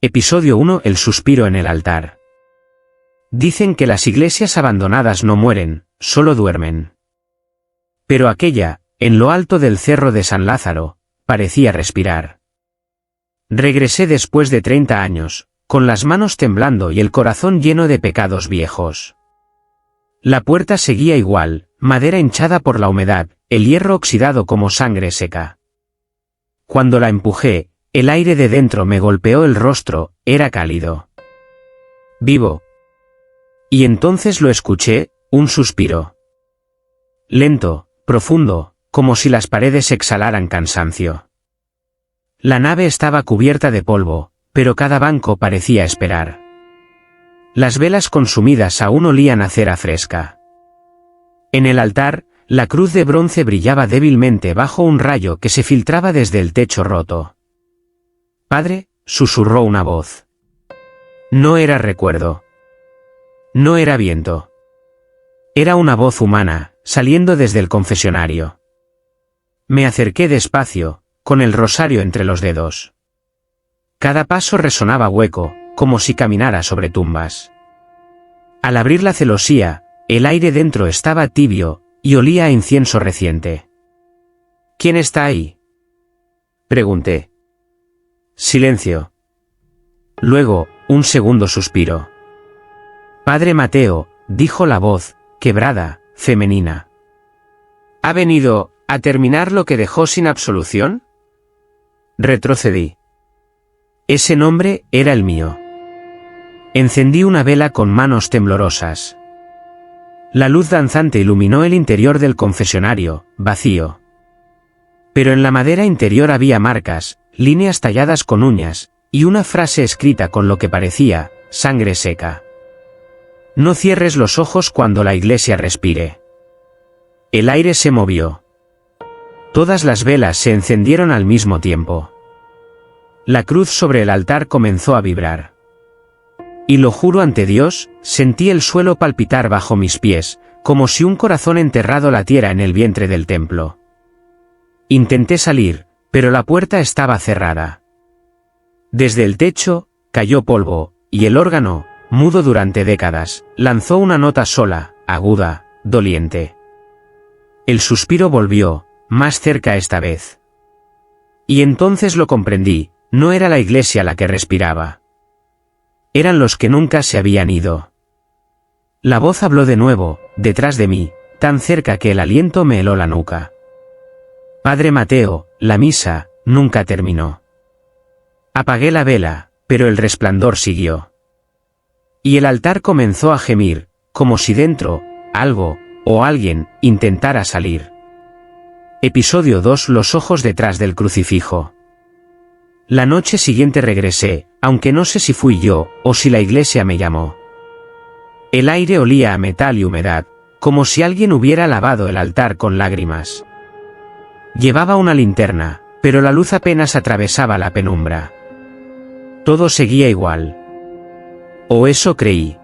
Episodio 1. El suspiro en el altar. Dicen que las iglesias abandonadas no mueren, solo duermen. Pero aquella, en lo alto del cerro de San Lázaro, parecía respirar. Regresé después de 30 años, con las manos temblando y el corazón lleno de pecados viejos. La puerta seguía igual, madera hinchada por la humedad, el hierro oxidado como sangre seca. Cuando la empujé, el aire de dentro me golpeó el rostro, era cálido. Vivo. Y entonces lo escuché, un suspiro. Lento, profundo, como si las paredes exhalaran cansancio. La nave estaba cubierta de polvo, pero cada banco parecía esperar. Las velas consumidas aún olían a cera fresca. En el altar, la cruz de bronce brillaba débilmente bajo un rayo que se filtraba desde el techo roto. «Padre», susurró una voz. No era recuerdo. No era viento. Era una voz humana, saliendo desde el confesionario. Me acerqué despacio, con el rosario entre los dedos. Cada paso resonaba hueco, como si caminara sobre tumbas. Al abrir la celosía, el aire dentro estaba tibio, y olía a incienso reciente. «¿Quién está ahí?», pregunté. Silencio. Luego, un segundo suspiro. «Padre Mateo», dijo la voz, quebrada, femenina. «¿Ha venido a terminar lo que dejó sin absolución?». Retrocedí. Ese nombre era el mío. Encendí una vela con manos temblorosas. La luz danzante iluminó el interior del confesionario, vacío. Pero en la madera interior había marcas, líneas talladas con uñas, y una frase escrita con lo que parecía sangre seca. «No cierres los ojos cuando la iglesia respire». El aire se movió. Todas las velas se encendieron al mismo tiempo. La cruz sobre el altar comenzó a vibrar. Y lo juro ante Dios, sentí el suelo palpitar bajo mis pies, como si un corazón enterrado latiera en el vientre del templo. Intenté salir, pero la puerta estaba cerrada. Desde el techo, cayó polvo, y el órgano, mudo durante décadas, lanzó una nota sola, aguda, doliente. El suspiro volvió, más cerca esta vez. Y entonces lo comprendí, no era la iglesia la que respiraba. Eran los que nunca se habían ido. La voz habló de nuevo, detrás de mí, tan cerca que el aliento me heló la nuca. «Padre Mateo, la misa nunca terminó». Apagué la vela, pero el resplandor siguió. Y el altar comenzó a gemir, como si dentro, algo, o alguien, intentara salir. Episodio 2. Los ojos detrás del crucifijo. La noche siguiente regresé, aunque no sé si fui yo, o si la iglesia me llamó. El aire olía a metal y humedad, como si alguien hubiera lavado el altar con lágrimas. Llevaba una linterna, pero la luz apenas atravesaba la penumbra. Todo seguía igual. O eso creí.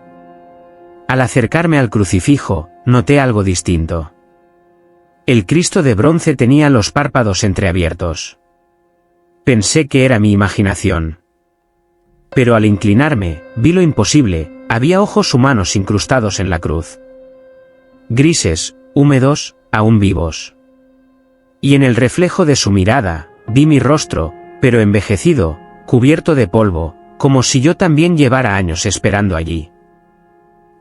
Al acercarme al crucifijo, noté algo distinto. El Cristo de bronce tenía los párpados entreabiertos. Pensé que era mi imaginación. Pero al inclinarme, vi lo imposible, había ojos humanos incrustados en la cruz. Grises, húmedos, aún vivos. Y en el reflejo de su mirada, vi mi rostro, pero envejecido, cubierto de polvo, como si yo también llevara años esperando allí.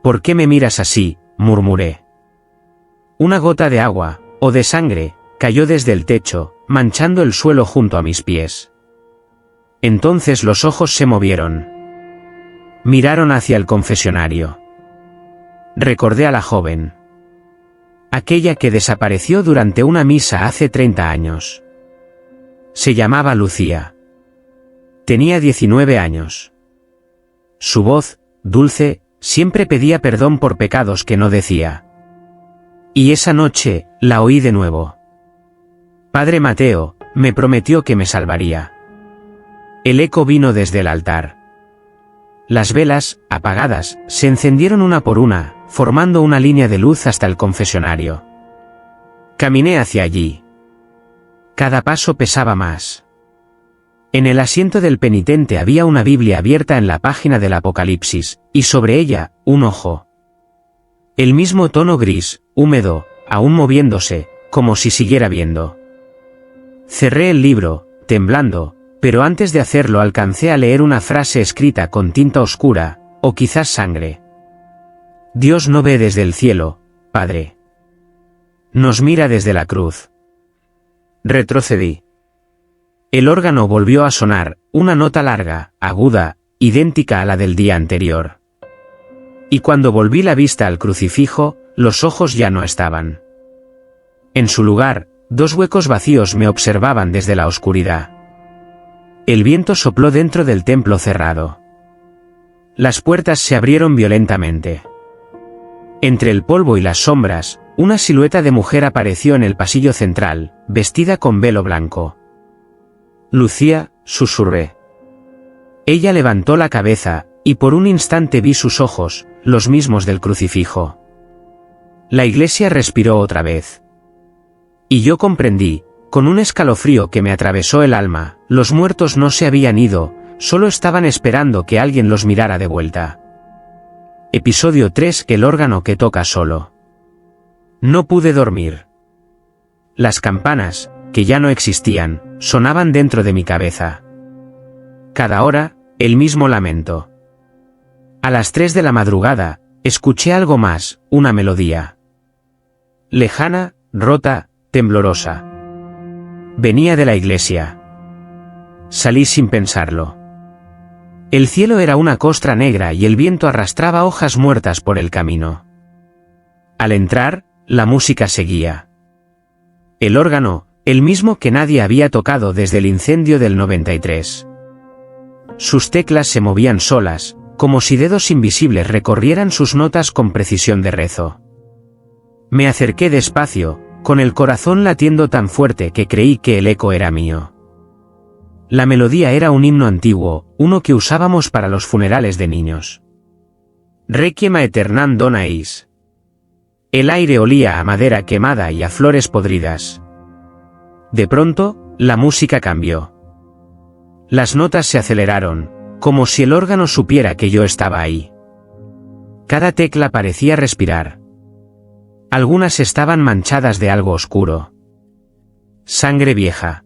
«¿Por qué me miras así?», murmuré. Una gota de agua, o de sangre, cayó desde el techo, manchando el suelo junto a mis pies. Entonces los ojos se movieron. Miraron hacia el confesionario. Recordé a la joven. Aquella que desapareció durante una misa hace 30 años. Se llamaba Lucía. Tenía 19 años. Su voz, dulce, siempre pedía perdón por pecados que no decía. Y esa noche, la oí de nuevo. «Padre Mateo», me prometió que me salvaría. El eco vino desde el altar. Las velas, apagadas, se encendieron una por una, formando una línea de luz hasta el confesionario. Caminé hacia allí. Cada paso pesaba más. En el asiento del penitente había una Biblia abierta en la página del Apocalipsis, y sobre ella, un ojo. El mismo tono gris, húmedo, aún moviéndose, como si siguiera viendo. Cerré el libro, temblando, pero antes de hacerlo alcancé a leer una frase escrita con tinta oscura, o quizás sangre. Dios no ve desde el cielo, Padre. Nos mira desde la cruz. Retrocedí. El órgano volvió a sonar, una nota larga, aguda, idéntica a la del día anterior. Y cuando volví la vista al crucifijo, los ojos ya no estaban. En su lugar, dos huecos vacíos me observaban desde la oscuridad. El viento sopló dentro del templo cerrado. Las puertas se abrieron violentamente. Entre el polvo y las sombras, una silueta de mujer apareció en el pasillo central, vestida con velo blanco. Lucía, susurré. Ella levantó la cabeza, y por un instante vi sus ojos, los mismos del crucifijo. La iglesia respiró otra vez. Y yo comprendí, con un escalofrío que me atravesó el alma, los muertos no se habían ido, solo estaban esperando que alguien los mirara de vuelta. Episodio 3: El órgano que toca solo. No pude dormir. Las campanas, que ya no existían, sonaban dentro de mi cabeza. Cada hora, el mismo lamento. A las 3 de la madrugada, escuché algo más, una melodía. Lejana, rota, temblorosa. Venía de la iglesia. Salí sin pensarlo. El cielo era una costra negra y el viento arrastraba hojas muertas por el camino. Al entrar, la música seguía. El órgano, el mismo que nadie había tocado desde el incendio del 93. Sus teclas se movían solas, como si dedos invisibles recorrieran sus notas con precisión de rezo. Me acerqué despacio, con el corazón latiendo tan fuerte que creí que el eco era mío. La melodía era un himno antiguo, uno que usábamos para los funerales de niños. Requiem aeternam dona eis. El aire olía a madera quemada y a flores podridas. De pronto, la música cambió. Las notas se aceleraron, como si el órgano supiera que yo estaba ahí. Cada tecla parecía respirar. Algunas estaban manchadas de algo oscuro. Sangre vieja.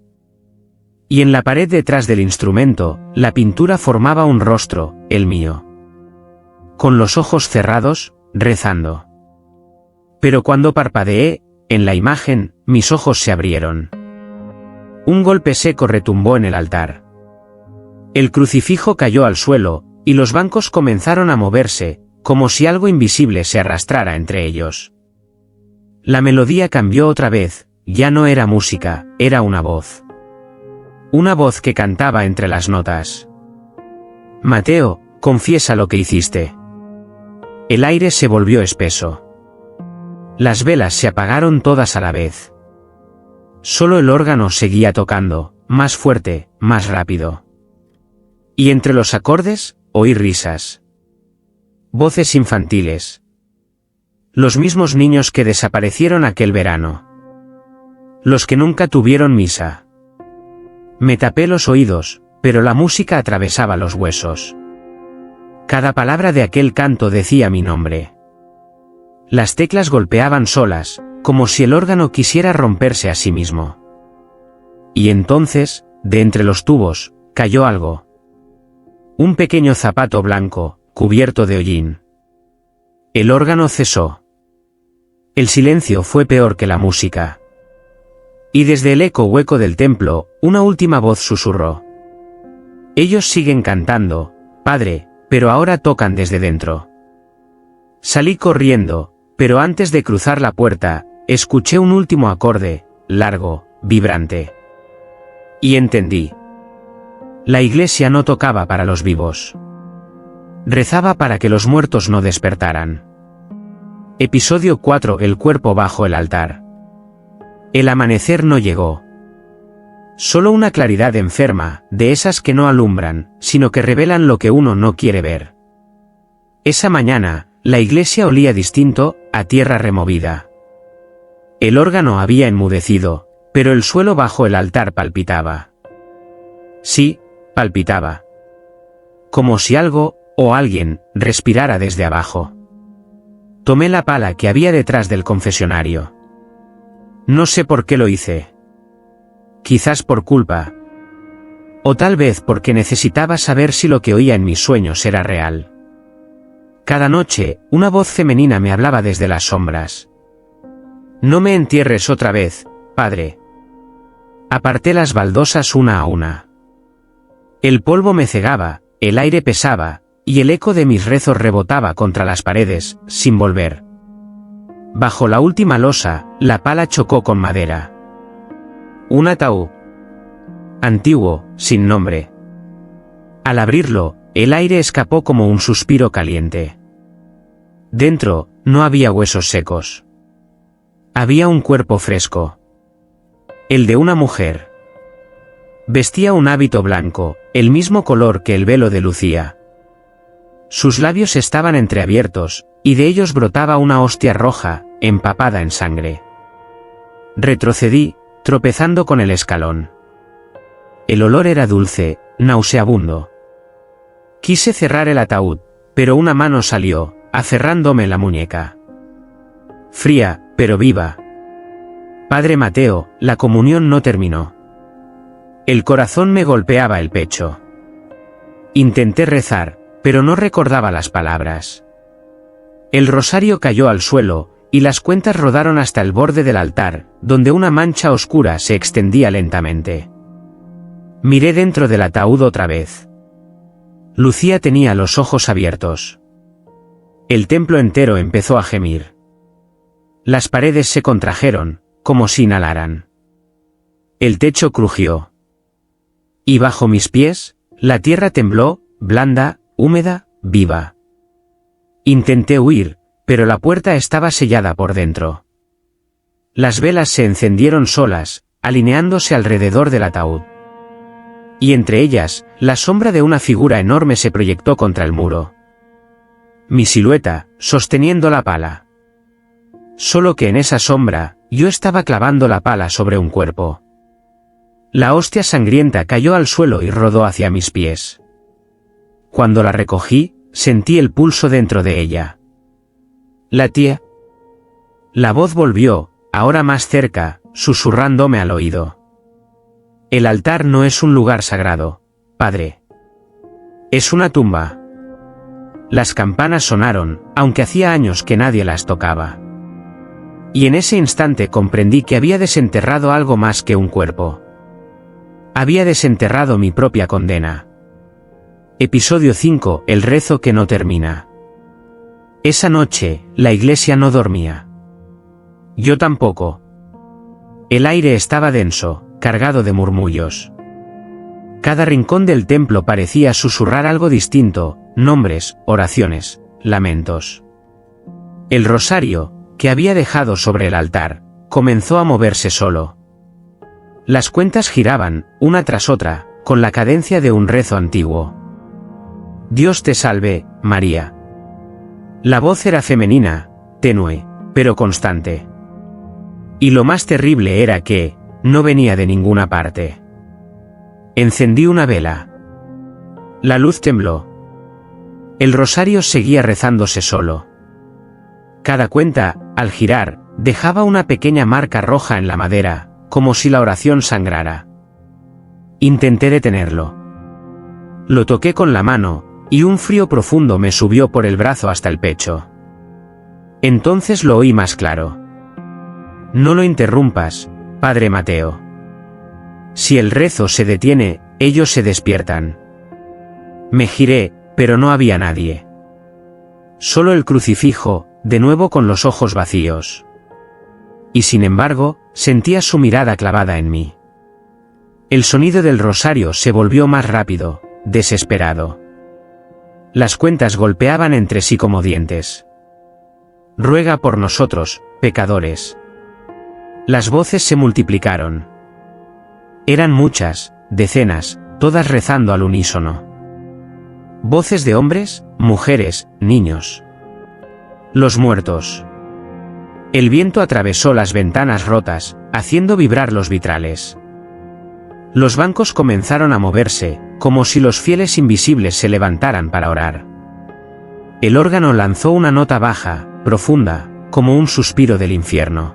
Y en la pared detrás del instrumento, la pintura formaba un rostro, el mío. Con los ojos cerrados, rezando. Pero cuando parpadeé, en la imagen, mis ojos se abrieron. Un golpe seco retumbó en el altar. El crucifijo cayó al suelo, y los bancos comenzaron a moverse, como si algo invisible se arrastrara entre ellos. La melodía cambió otra vez, ya no era música, era una voz. Una voz que cantaba entre las notas. Mateo, confiesa lo que hiciste. El aire se volvió espeso. Las velas se apagaron todas a la vez. Solo el órgano seguía tocando, más fuerte, más rápido. Y entre los acordes, oí risas. Voces infantiles. Los mismos niños que desaparecieron aquel verano. Los que nunca tuvieron misa. Me tapé los oídos, pero la música atravesaba los huesos. Cada palabra de aquel canto decía mi nombre. Las teclas golpeaban solas, como si el órgano quisiera romperse a sí mismo. Y entonces, de entre los tubos, cayó algo. Un pequeño zapato blanco, cubierto de hollín. El órgano cesó. El silencio fue peor que la música. Y desde el eco hueco del templo, una última voz susurró. Ellos siguen cantando, Padre, pero ahora tocan desde dentro. Salí corriendo, pero antes de cruzar la puerta, escuché un último acorde, largo, vibrante. Y entendí. La iglesia no tocaba para los vivos. Rezaba para que los muertos no despertaran. Episodio 4: El cuerpo bajo el altar. El amanecer no llegó. Solo una claridad enferma, de esas que no alumbran, sino que revelan lo que uno no quiere ver. Esa mañana, la iglesia olía distinto, a tierra removida. El órgano había enmudecido, pero el suelo bajo el altar palpitaba. Sí, palpitaba. Como si algo, o alguien, respirara desde abajo. Tomé la pala que había detrás del confesionario. No sé por qué lo hice. Quizás por culpa. O tal vez porque necesitaba saber si lo que oía en mis sueños era real. Cada noche, una voz femenina me hablaba desde las sombras. No me entierres otra vez, padre. Aparté las baldosas una a una. El polvo me cegaba, el aire pesaba, y el eco de mis rezos rebotaba contra las paredes, sin volver. Bajo la última losa, la pala chocó con madera. Un ataúd. Antiguo, sin nombre. Al abrirlo, el aire escapó como un suspiro caliente. Dentro, no había huesos secos. Había un cuerpo fresco. El de una mujer. Vestía un hábito blanco, el mismo color que el velo de Lucía. Sus labios estaban entreabiertos, y de ellos brotaba una hostia roja, empapada en sangre. Retrocedí, tropezando con el escalón. El olor era dulce, nauseabundo. Quise cerrar el ataúd, pero una mano salió, aferrándome la muñeca. Fría, pero viva. Padre Mateo, la comunión no terminó. El corazón me golpeaba el pecho. Intenté rezar, pero no recordaba las palabras. El rosario cayó al suelo, y las cuentas rodaron hasta el borde del altar, donde una mancha oscura se extendía lentamente. Miré dentro del ataúd otra vez. Lucía tenía los ojos abiertos. El templo entero empezó a gemir. Las paredes se contrajeron, como si inhalaran. El techo crujió. Y bajo mis pies, la tierra tembló, blanda, húmeda, viva. Intenté huir, pero la puerta estaba sellada por dentro. Las velas se encendieron solas, alineándose alrededor del ataúd. Y entre ellas, la sombra de una figura enorme se proyectó contra el muro. Mi silueta, sosteniendo la pala. Solo que en esa sombra, yo estaba clavando la pala sobre un cuerpo. La hostia sangrienta cayó al suelo y rodó hacia mis pies. Cuando la recogí, sentí el pulso dentro de ella. La tía. La voz volvió, ahora más cerca, susurrándome al oído. El altar no es un lugar sagrado, padre. Es una tumba. Las campanas sonaron, aunque hacía años que nadie las tocaba. Y en ese instante comprendí que había desenterrado algo más que un cuerpo. Había desenterrado mi propia condena. Episodio 5, el rezo que no termina. Esa noche, la iglesia no dormía. Yo tampoco. El aire estaba denso, cargado de murmullos. Cada rincón del templo parecía susurrar algo distinto, nombres, oraciones, lamentos. El rosario, que había dejado sobre el altar, comenzó a moverse solo. Las cuentas giraban, una tras otra, con la cadencia de un rezo antiguo. Dios te salve, María. La voz era femenina, tenue, pero constante. Y lo más terrible era que, no venía de ninguna parte. Encendí una vela. La luz tembló. El rosario seguía rezándose solo. Cada cuenta, al girar, dejaba una pequeña marca roja en la madera, como si la oración sangrara. Intenté detenerlo. Lo toqué con la mano, y un frío profundo me subió por el brazo hasta el pecho. Entonces lo oí más claro. No lo interrumpas, Padre Mateo. Si el rezo se detiene, ellos se despiertan. Me giré, pero no había nadie. Solo el crucifijo, de nuevo con los ojos vacíos. Y sin embargo, sentía su mirada clavada en mí. El sonido del rosario se volvió más rápido, desesperado. Las cuentas golpeaban entre sí como dientes. Ruega por nosotros, pecadores. Las voces se multiplicaron. Eran muchas, decenas, todas rezando al unísono. Voces de hombres, mujeres, niños. Los muertos. El viento atravesó las ventanas rotas, haciendo vibrar los vitrales. Los bancos comenzaron a moverse, como si los fieles invisibles se levantaran para orar. El órgano lanzó una nota baja, profunda, como un suspiro del infierno.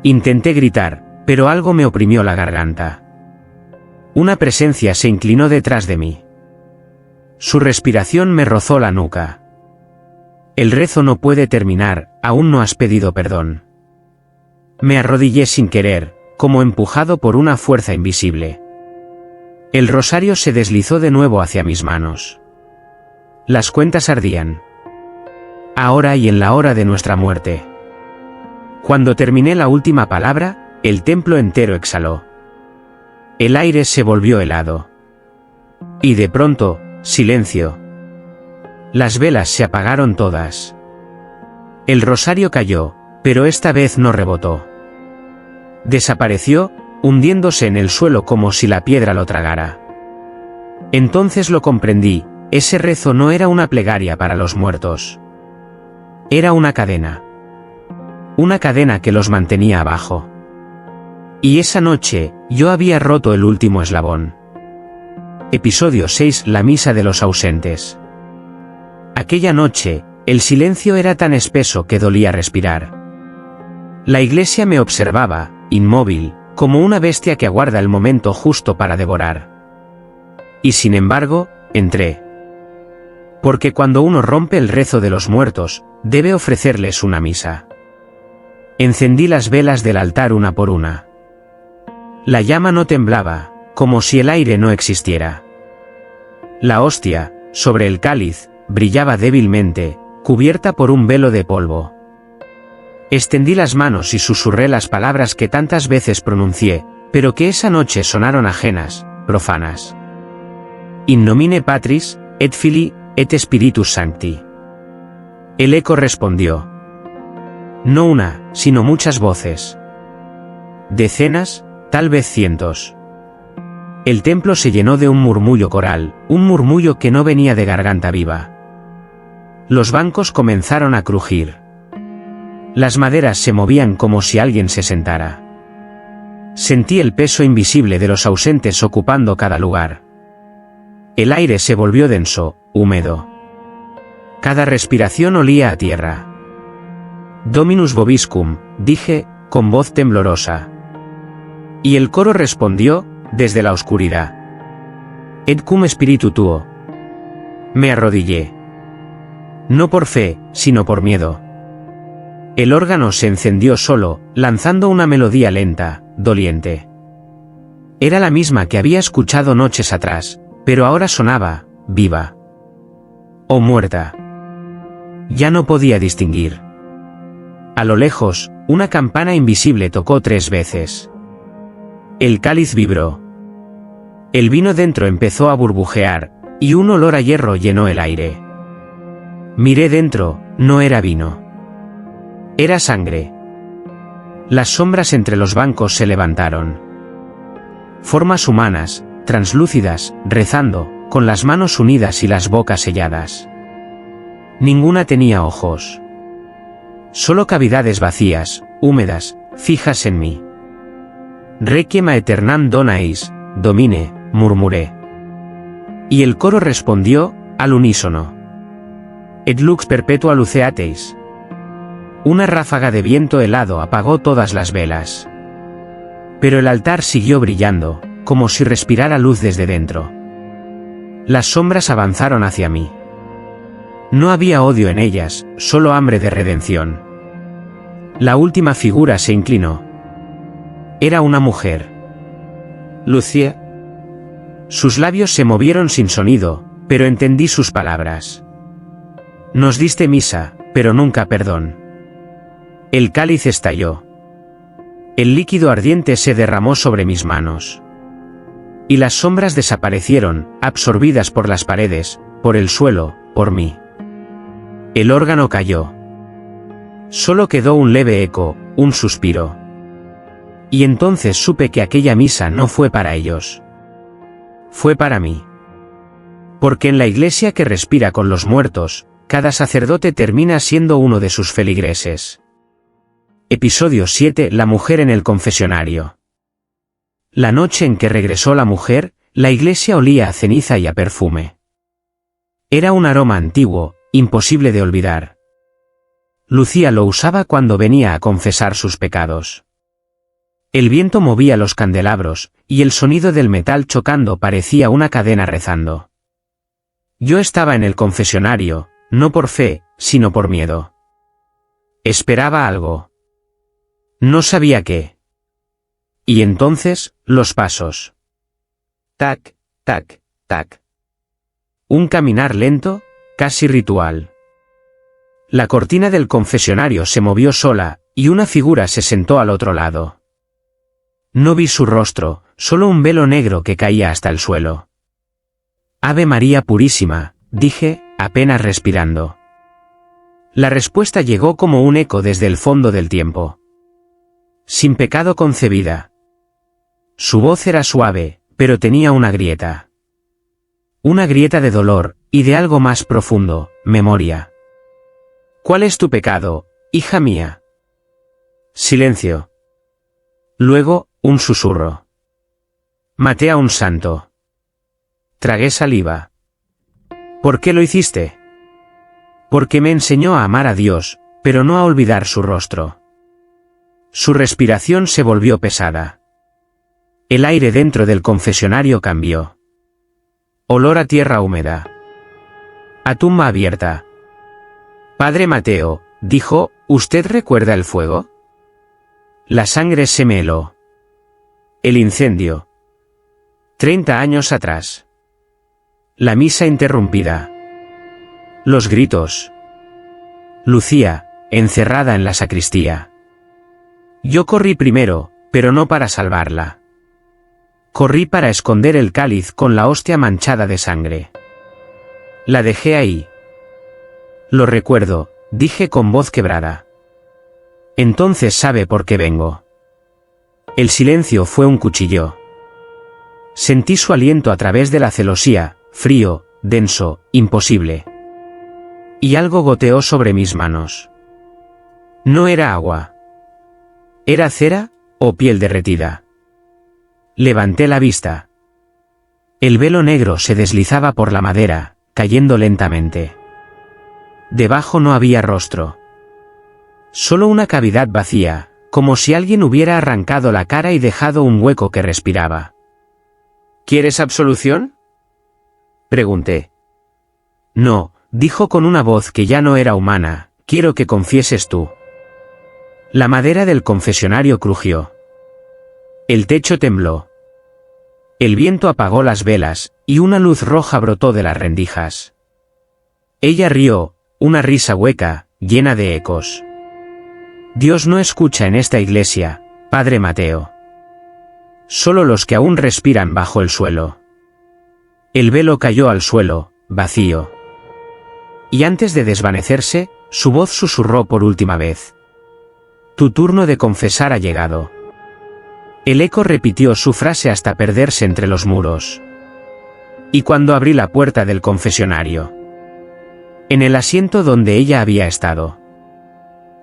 Intenté gritar, pero algo me oprimió la garganta. Una presencia se inclinó detrás de mí. Su respiración me rozó la nuca. El rezo no puede terminar, aún no has pedido perdón. Me arrodillé sin querer, como empujado por una fuerza invisible. El rosario se deslizó de nuevo hacia mis manos. Las cuentas ardían. Ahora y en la hora de nuestra muerte. Cuando terminé la última palabra, el templo entero exhaló. El aire se volvió helado. Y de pronto, silencio. Las velas se apagaron todas. El rosario cayó, pero esta vez no rebotó. Desapareció, hundiéndose en el suelo como si la piedra lo tragara. Entonces lo comprendí, ese rezo no era una plegaria para los muertos. Era una cadena. Una cadena que los mantenía abajo. Y esa noche, yo había roto el último eslabón. Episodio 6: La misa de los ausentes. Aquella noche, el silencio era tan espeso que dolía respirar. La iglesia me observaba, inmóvil, como una bestia que aguarda el momento justo para devorar. Y sin embargo, entré. Porque cuando uno rompe el rezo de los muertos, debe ofrecerles una misa. Encendí las velas del altar una por una. La llama no temblaba, como si el aire no existiera. La hostia, sobre el cáliz, brillaba débilmente, cubierta por un velo de polvo. Extendí las manos y susurré las palabras que tantas veces pronuncié, pero que esa noche sonaron ajenas, profanas. In nomine Patris, et Filii, et Spiritus Sancti. El eco respondió. No una, sino muchas voces. Decenas, tal vez cientos. El templo se llenó de un murmullo coral, un murmullo que no venía de garganta viva. Los bancos comenzaron a crujir. Las maderas se movían como si alguien se sentara. Sentí el peso invisible de los ausentes ocupando cada lugar. El aire se volvió denso, húmedo. Cada respiración olía a tierra. Dominus vobiscum, dije, con voz temblorosa. Y el coro respondió, desde la oscuridad. Et cum spiritu tuo. Me arrodillé. No por fe, sino por miedo. El órgano se encendió solo, lanzando una melodía lenta, doliente. Era la misma que había escuchado noches atrás, pero ahora sonaba, viva. O muerta. Ya no podía distinguir. A lo lejos, una campana invisible tocó 3 veces. El cáliz vibró. El vino dentro empezó a burbujear, y un olor a hierro llenó el aire. Miré dentro, no era vino. Era sangre. Las sombras entre los bancos se levantaron. Formas humanas, translúcidas, rezando, con las manos unidas y las bocas selladas. Ninguna tenía ojos. Solo cavidades vacías, húmedas, fijas en mí. Requiem aeternam dona eis, domine, murmuré. Y el coro respondió, al unísono. Et lux perpetua luceateis. Una ráfaga de viento helado apagó todas las velas. Pero el altar siguió brillando, como si respirara luz desde dentro. Las sombras avanzaron hacia mí. No había odio en ellas, solo hambre de redención. La última figura se inclinó. Era una mujer. Lucía. Sus labios se movieron sin sonido, pero entendí sus palabras. Nos diste misa, pero nunca perdón. El cáliz estalló. El líquido ardiente se derramó sobre mis manos. Y las sombras desaparecieron, absorbidas por las paredes, por el suelo, por mí. El órgano cayó. Solo quedó un leve eco, un suspiro. Y entonces supe que aquella misa no fue para ellos. Fue para mí. Porque en la iglesia que respira con los muertos, cada sacerdote termina siendo uno de sus feligreses. Episodio 7: La mujer en el confesionario. La noche en que regresó la mujer, la iglesia olía a ceniza y a perfume. Era un aroma antiguo, imposible de olvidar. Lucía lo usaba cuando venía a confesar sus pecados. El viento movía los candelabros, y el sonido del metal chocando parecía una cadena rezando. Yo estaba en el confesionario, no por fe, sino por miedo. Esperaba algo. No sabía qué. Y entonces, los pasos. Tac, tac, tac. Un caminar lento, casi ritual. La cortina del confesionario se movió sola, y una figura se sentó al otro lado. No vi su rostro, solo un velo negro que caía hasta el suelo. Ave María Purísima, dije, apenas respirando. La respuesta llegó como un eco desde el fondo del tiempo. Sin pecado concebida. Su voz era suave, pero tenía una grieta. Una grieta de dolor, y de algo más profundo, memoria. ¿Cuál es tu pecado, hija mía? Silencio. Luego, un susurro. Maté a un santo. Tragué saliva. ¿Por qué lo hiciste? Porque me enseñó a amar a Dios, pero no a olvidar su rostro. Su respiración se volvió pesada. El aire dentro del confesionario cambió. Olor a tierra húmeda. A tumba abierta. Padre Mateo, dijo, ¿usted recuerda el fuego? La sangre se me heló. El incendio. 30 años atrás. La misa interrumpida. Los gritos. Lucía, encerrada en la sacristía. Yo corrí primero, pero no para salvarla. Corrí para esconder el cáliz con la hostia manchada de sangre. La dejé ahí. Lo recuerdo, dije con voz quebrada. Entonces sabe por qué vengo. El silencio fue un cuchillo. Sentí su aliento a través de la celosía, frío, denso, imposible. Y algo goteó sobre mis manos. No era agua. ¿Era cera, o piel derretida? Levanté la vista. El velo negro se deslizaba por la madera, cayendo lentamente. Debajo no había rostro. Solo una cavidad vacía, como si alguien hubiera arrancado la cara y dejado un hueco que respiraba. ¿Quieres absolución?, pregunté. No, dijo con una voz que ya no era humana, quiero que confieses tú. La madera del confesionario crujió. El techo tembló. El viento apagó las velas, y una luz roja brotó de las rendijas. Ella rió, una risa hueca, llena de ecos. Dios no escucha en esta iglesia, Padre Mateo. Solo los que aún respiran bajo el suelo. El velo cayó al suelo, vacío. Y antes de desvanecerse, su voz susurró por última vez. Tu turno de confesar ha llegado. El eco repitió su frase hasta perderse entre los muros. Y cuando abrí la puerta del confesionario, en el asiento donde ella había estado,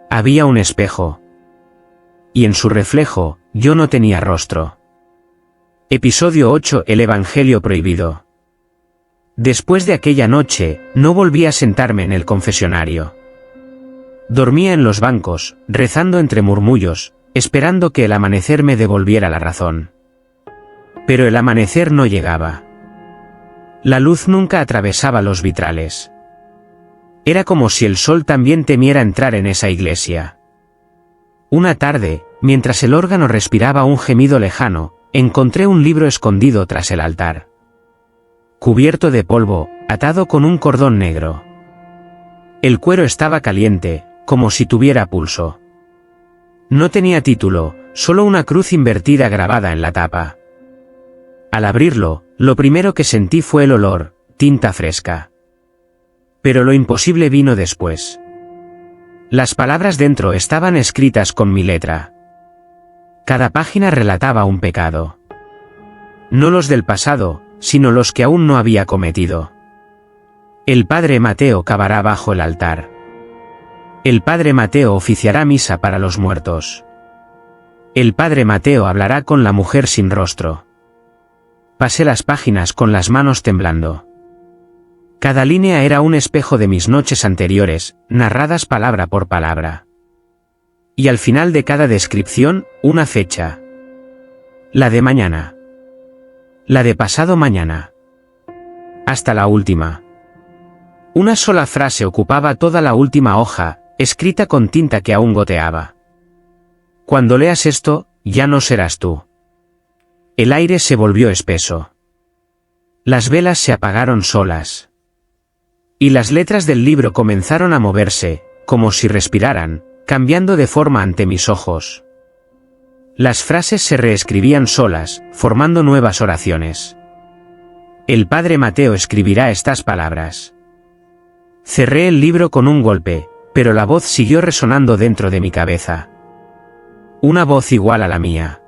había un espejo. Y en su reflejo, yo no tenía rostro. Episodio 8: El Evangelio prohibido. Después de aquella noche, no volví a sentarme en el confesionario. Dormía en los bancos, rezando entre murmullos, esperando que el amanecer me devolviera la razón. Pero el amanecer no llegaba. La luz nunca atravesaba los vitrales. Era como si el sol también temiera entrar en esa iglesia. Una tarde, mientras el órgano respiraba un gemido lejano, encontré un libro escondido tras el altar. Cubierto de polvo, atado con un cordón negro. El cuero estaba caliente, como si tuviera pulso. No tenía título, solo una cruz invertida grabada en la tapa. Al abrirlo, lo primero que sentí fue el olor, tinta fresca. Pero lo imposible vino después. Las palabras dentro estaban escritas con mi letra. Cada página relataba un pecado. No los del pasado, sino los que aún no había cometido. El Padre Mateo cavará bajo el altar. El Padre Mateo oficiará misa para los muertos. El padre Mateo hablará con la mujer sin rostro. Pasé las páginas con las manos temblando. Cada línea era un espejo de mis noches anteriores, narradas palabra por palabra. Y al final de cada descripción, una fecha. La de mañana. La de pasado mañana. Hasta la última. Una sola frase ocupaba toda la última hoja, escrita con tinta que aún goteaba. Cuando leas esto, ya no serás tú. El aire se volvió espeso. Las velas se apagaron solas. Y las letras del libro comenzaron a moverse, como si respiraran, cambiando de forma ante mis ojos. Las frases se reescribían solas, formando nuevas oraciones. El padre Mateo escribirá estas palabras. Cerré el libro con un golpe, pero la voz siguió resonando dentro de mi cabeza. Una voz igual a la mía.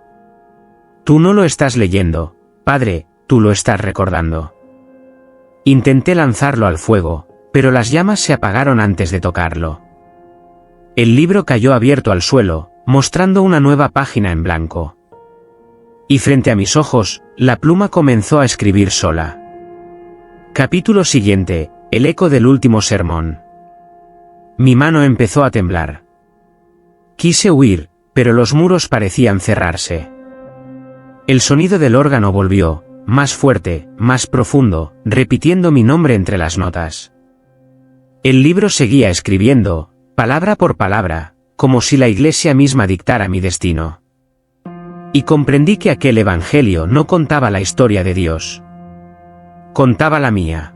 Tú no lo estás leyendo, padre, tú lo estás recordando. Intenté lanzarlo al fuego, pero las llamas se apagaron antes de tocarlo. El libro cayó abierto al suelo, mostrando una nueva página en blanco. Y frente a mis ojos, la pluma comenzó a escribir sola. Capítulo siguiente, el eco del último sermón. Mi mano empezó a temblar. Quise huir, pero los muros parecían cerrarse. El sonido del órgano volvió, más fuerte, más profundo, repitiendo mi nombre entre las notas. El libro seguía escribiendo, palabra por palabra, como si la iglesia misma dictara mi destino. Y comprendí que aquel evangelio no contaba la historia de Dios. Contaba la mía.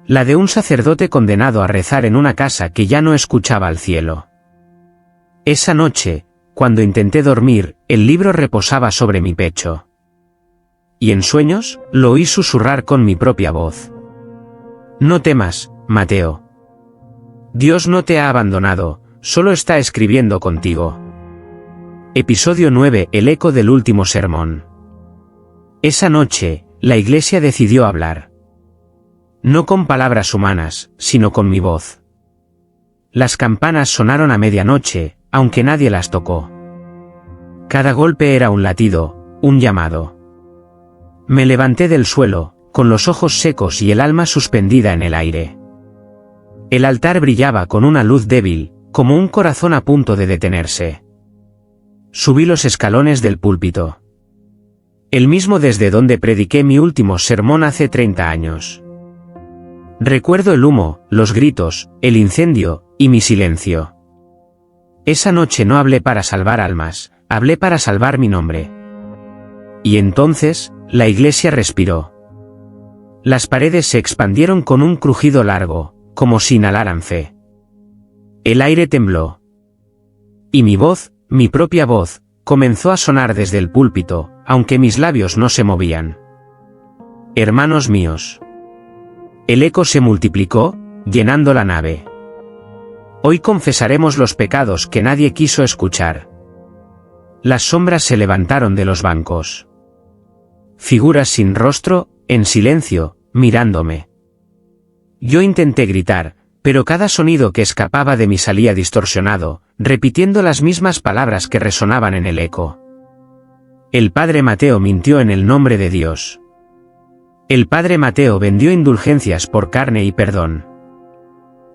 La de un sacerdote condenado a rezar en una casa que ya no escuchaba al cielo. Esa noche, cuando intenté dormir, el libro reposaba sobre mi pecho. Y en sueños, lo oí susurrar con mi propia voz. No temas, Mateo. Dios no te ha abandonado, solo está escribiendo contigo. Episodio 9. El eco del último sermón. Esa noche, la iglesia decidió hablar. No con palabras humanas, sino con mi voz. Las campanas sonaron a medianoche, aunque nadie las tocó. Cada golpe era un latido, un llamado. Me levanté del suelo, con los ojos secos y el alma suspendida en el aire. El altar brillaba con una luz débil, como un corazón a punto de detenerse. Subí los escalones del púlpito. El mismo desde donde prediqué mi último sermón hace 30 años. Recuerdo el humo, los gritos, el incendio, y mi silencio. Esa noche no hablé para salvar almas, hablé para salvar mi nombre. Y entonces, la iglesia respiró. Las paredes se expandieron con un crujido largo, como si inhalaran fe. El aire tembló. Y mi voz, mi propia voz, comenzó a sonar desde el púlpito, aunque mis labios no se movían. Hermanos míos. El eco se multiplicó, llenando la nave. Hoy confesaremos los pecados que nadie quiso escuchar. Las sombras se levantaron de los bancos. Figuras sin rostro, en silencio, mirándome. Yo intenté gritar, pero cada sonido que escapaba de mí salía distorsionado, repitiendo las mismas palabras que resonaban en el eco. El padre Mateo mintió en el nombre de Dios. El padre Mateo vendió indulgencias por carne y perdón.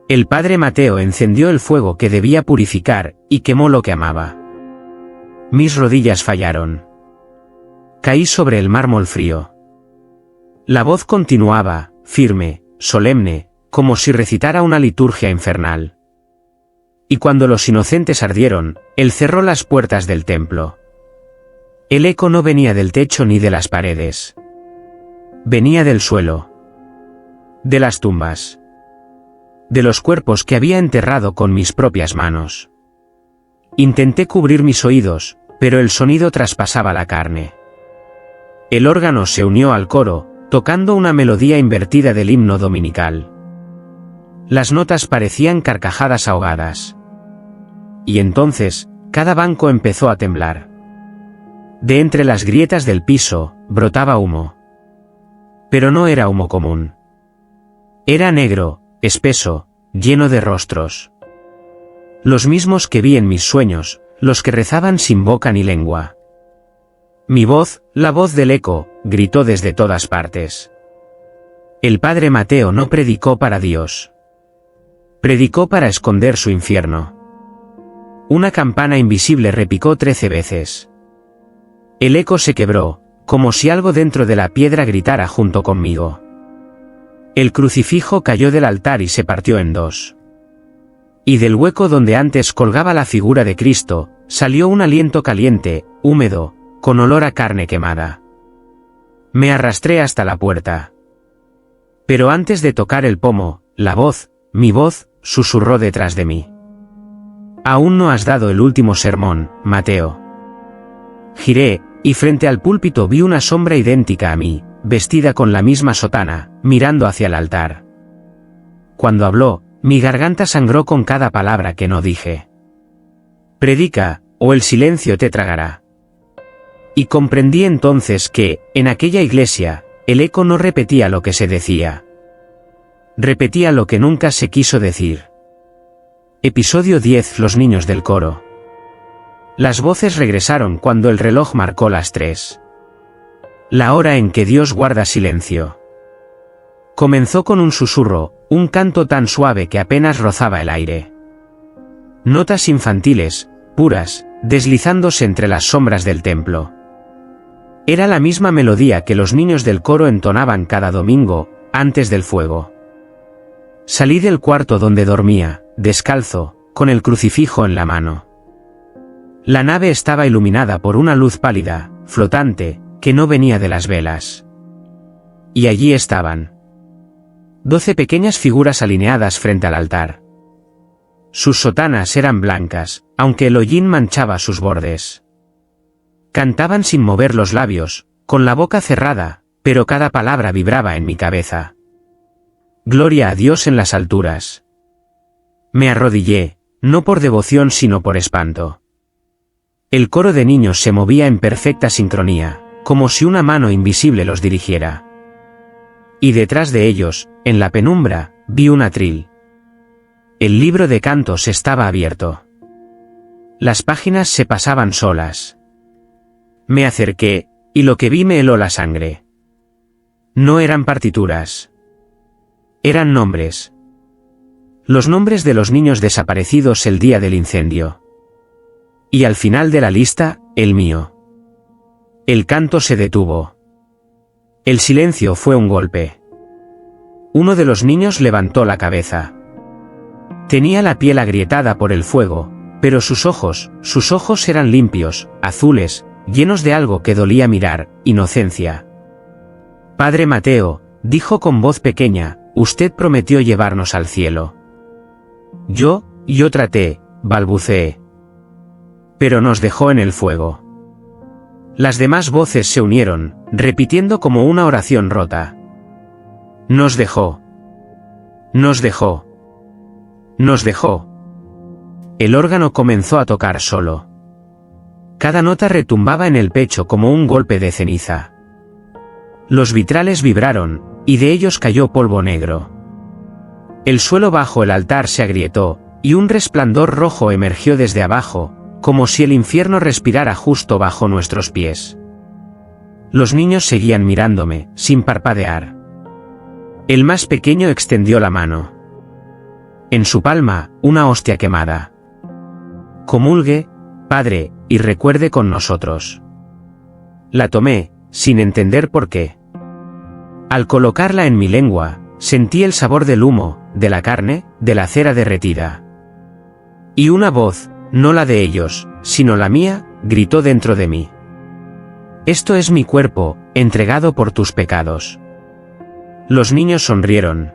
El padre Mateo encendió el fuego que debía purificar, y quemó lo que amaba. Mis rodillas fallaron. Caí sobre el mármol frío. La voz continuaba, firme, solemne, como si recitara una liturgia infernal. Y cuando los inocentes ardieron, él cerró las puertas del templo. El eco no venía del techo ni de las paredes. Venía del suelo. De las tumbas. De los cuerpos que había enterrado con mis propias manos. Intenté cubrir mis oídos, pero el sonido traspasaba la carne. El órgano se unió al coro, tocando una melodía invertida del himno dominical. Las notas parecían carcajadas ahogadas. Y entonces, cada banco empezó a temblar. De entre las grietas del piso, brotaba humo. Pero no era humo común. Era negro, espeso, lleno de rostros. Los mismos que vi en mis sueños, los que rezaban sin boca ni lengua. Mi voz, la voz del eco, gritó desde todas partes. El padre Mateo no predicó para Dios. Predicó para esconder su infierno. Una campana invisible repicó 13 veces. El eco se quebró, como si algo dentro de la piedra gritara junto conmigo. El crucifijo cayó del altar y se partió en dos. Y del hueco donde antes colgaba la figura de Cristo, salió un aliento caliente, húmedo, con olor a carne quemada. Me arrastré hasta la puerta. Pero antes de tocar el pomo, la voz, mi voz, susurró detrás de mí. Aún no has dado el último sermón, Mateo. Giré, y frente al púlpito vi una sombra idéntica a mí, vestida con la misma sotana, mirando hacia el altar. Cuando habló, mi garganta sangró con cada palabra que no dije. Predica, o el silencio te tragará. Y comprendí entonces que, en aquella iglesia, el eco no repetía lo que se decía. Repetía lo que nunca se quiso decir. Episodio 10. Los niños del coro. Las voces regresaron cuando el reloj marcó las 3. La hora en que Dios guarda silencio. Comenzó con un susurro, un canto tan suave que apenas rozaba el aire. Notas infantiles, puras, deslizándose entre las sombras del templo. Era la misma melodía que los niños del coro entonaban cada domingo, antes del fuego. Salí del cuarto donde dormía, descalzo, con el crucifijo en la mano. La nave estaba iluminada por una luz pálida, flotante, que no venía de las velas. Y allí estaban. 12 pequeñas figuras alineadas frente al altar. Sus sotanas eran blancas, aunque el hollín manchaba sus bordes. Cantaban sin mover los labios, con la boca cerrada, pero cada palabra vibraba en mi cabeza. Gloria a Dios en las alturas. Me arrodillé, no por devoción sino por espanto. El coro de niños se movía en perfecta sincronía, como si una mano invisible los dirigiera. Y detrás de ellos, en la penumbra, vi un atril. El libro de cantos estaba abierto. Las páginas se pasaban solas. Me acerqué, y lo que vi me heló la sangre. No eran partituras. Eran nombres. Los nombres de los niños desaparecidos el día del incendio. Y al final de la lista, el mío. El canto se detuvo. El silencio fue un golpe. Uno de los niños levantó la cabeza. Tenía la piel agrietada por el fuego, pero sus ojos eran limpios, azules, llenos de algo que dolía mirar, inocencia. Padre Mateo, dijo con voz pequeña, usted prometió llevarnos al cielo. Yo traté, balbuceé. Pero nos dejó en el fuego. Las demás voces se unieron, repitiendo como una oración rota. Nos dejó. Nos dejó. Nos dejó. El órgano comenzó a tocar solo. Cada nota retumbaba en el pecho como un golpe de ceniza. Los vitrales vibraron, y de ellos cayó polvo negro. El suelo bajo el altar se agrietó, y un resplandor rojo emergió desde abajo, como si el infierno respirara justo bajo nuestros pies. Los niños seguían mirándome, sin parpadear. El más pequeño extendió la mano. En su palma, una hostia quemada. Comulgue, Padre, y recuerde con nosotros. La tomé, sin entender por qué. Al colocarla en mi lengua, sentí el sabor del humo, de la carne, de la cera derretida. Y una voz, no la de ellos, sino la mía, gritó dentro de mí. Esto es mi cuerpo, entregado por tus pecados. Los niños sonrieron.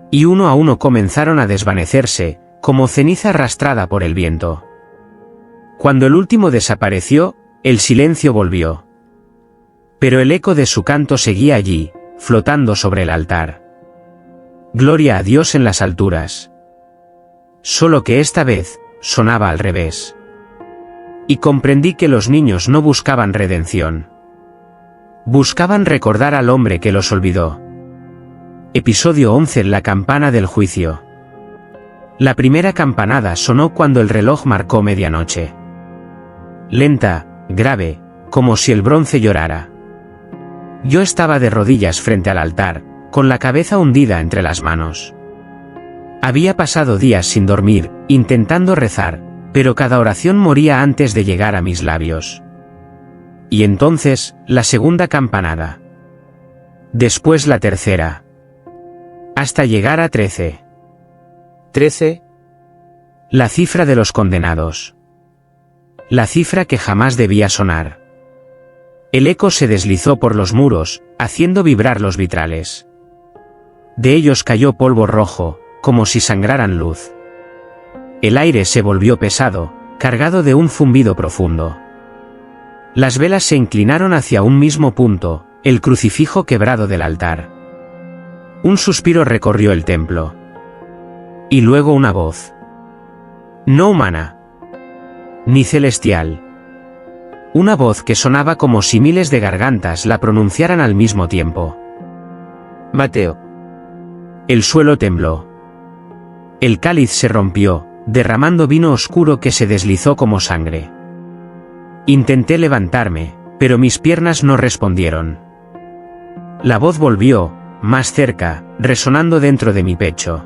Y uno a uno comenzaron a desvanecerse, como ceniza arrastrada por el viento. Cuando el último desapareció, el silencio volvió. Pero el eco de su canto seguía allí, flotando sobre el altar. Gloria a Dios en las alturas. Solo que esta vez, sonaba al revés. Y comprendí que los niños no buscaban redención. Buscaban recordar al hombre que los olvidó. Episodio 11. La campana del juicio. La primera campanada sonó cuando el reloj marcó medianoche. lenta, grave, como si el bronce llorara. Yo estaba de rodillas frente al altar, con la cabeza hundida entre las manos. Había pasado días sin dormir, intentando rezar, pero cada oración moría antes de llegar a mis labios. Y entonces, la segunda campanada. Después la tercera. Hasta llegar a 13. 13. La cifra de los condenados. La cifra que jamás debía sonar. El eco se deslizó por los muros, haciendo vibrar los vitrales. De ellos cayó polvo rojo, como si sangraran luz. El aire se volvió pesado, cargado de un zumbido profundo. Las velas se inclinaron hacia un mismo punto, el crucifijo quebrado del altar. Un suspiro recorrió el templo. Y luego una voz. No humana. Ni celestial. Una voz que sonaba como si miles de gargantas la pronunciaran al mismo tiempo. Mateo. El suelo tembló. El cáliz se rompió, derramando vino oscuro que se deslizó como sangre. Intenté levantarme, pero mis piernas no respondieron. La voz volvió, más cerca, resonando dentro de mi pecho.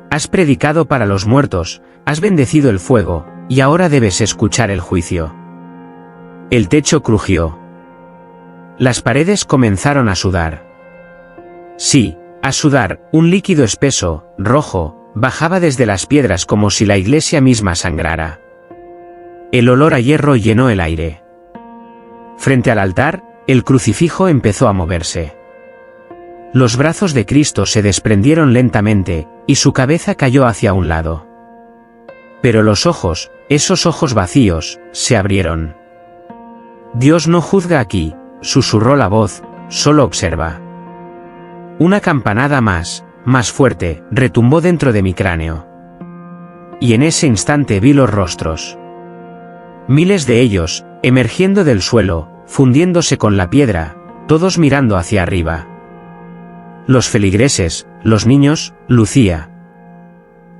Has predicado para los muertos, has bendecido el fuego, y ahora debes escuchar el juicio. El techo crujió. Las paredes comenzaron a sudar. Sí, a sudar, un líquido espeso, rojo, bajaba desde las piedras como si la iglesia misma sangrara. El olor a hierro llenó el aire. Frente al altar, el crucifijo empezó a moverse. Los brazos de Cristo se desprendieron lentamente, y su cabeza cayó hacia un lado. Pero los ojos, esos ojos vacíos, se abrieron. Dios no juzga aquí, susurró la voz, solo observa. Una campanada más fuerte, retumbó dentro de mi cráneo. Y en ese instante vi los rostros. Miles de ellos, emergiendo del suelo, fundiéndose con la piedra, todos mirando hacia arriba. Los feligreses, los niños, Lucía.